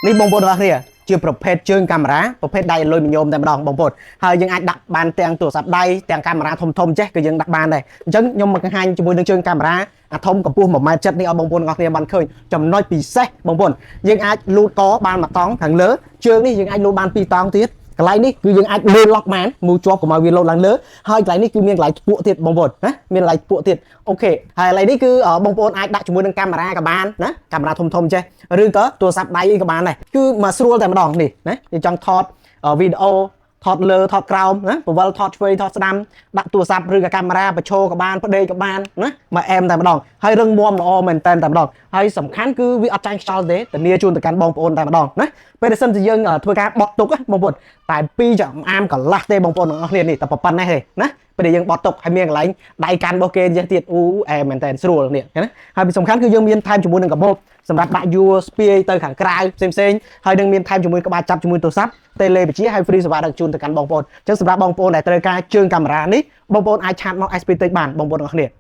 នេះបងប្អូនទាំងអស់គ្នាជាប្រភេទជើងកាមេរ៉ាប្រភេទដៃលុយមញោមតែម្ដងបងប្អូនហើយយើងអាចដាក់បានទាំងទូរស័ព្ទដៃទាំងកាមេរ៉ាធំចេះក៏យើងដាក់បានដែរអញ្ចឹងខ្ញុំមកបង្ហាញជាមួយនឹងជើងកាមេរ៉ាអាធំកម្ពស់1.7 ម៉ែត្រនេះឲ្យបងប្អូនទាំងអស់គ្នាបានឃើញចំណុចពិសេសបងប្អូនយើងអាចលូតកបាន1តង់ខាងលើជើងនេះយើងអាចលូតបាន2តង់ទៀតកន្លែងនេះគឺយើងអាចលឿនឡុកបានមូជាប់កុំឲ្យវាលោតឡើងលើហើយកន្លែងនេះគឺមានកន្លែងខ្ពក់ទៀតបងប្អូនណាមានកន្លែងខ្ពក់ទៀតអូខេហើយកន្លែងនេះគឺបងប្អូនអាចដាក់ជាមួយនឹងកាមេរ៉ាក៏បានណាកាមេរ៉ាធំចេះឬក៏ទូរស័ព្ទដៃអីក៏បានដែរគឺមកស្រួលតែម្ដងនេះណាយើងចង់ថតវីដេអូថតលើថតក្រោមណាពវល់ថតឆ្វេងថតស្ដាំដាក់ទូរស័ព្ទឬក៏កាមេរ៉ាបញ្ឈរក៏បានផ្ដេកក៏បានណាមកអែមតែម្ដងហើយរឹងមាំល្អមែនតែម្ដងហើយសំខាន់គឺវាអត់ចាញ់ខ្យល់ទេធានាជូនទៅកាន់បងប្អូនតែម្ដងណាពេលដែលសិនជាយើងធ្វើការបត់ទុកបងប្អូនតែ2ចំអាមកន្លះទេបងប្អូនទាំងអស់គ្នានេះតែប៉ុណ្ណេះទេណាពេលដែលយើងបត់ទុកហើយមានកន្លែងដៃកាន់របស់គេទៀតអែមមែនតែស្រួលនេះណាហើយសំខាន់គឺយើងមានថែមជាមួយនឹងកាបូបសម្រាប់ដាក់យួរស្ពាយទៅខាងក្រៅផ្សេងហើយនឹងមានថែមជាមួយក្បាលចាប់ជាមួយទូរស័ព្ទតេលេបជាហើយ free សេវាដឹកជូនទៅកាន់បងប្អូនអញ្ចឹងសម្រាប់បងប្អូនដែលត្រូវការជើងកាមេរ៉ានេះបងប្អូនអាចឆាតមក SPT បានបងប្អូនទាំងអស់គ្នា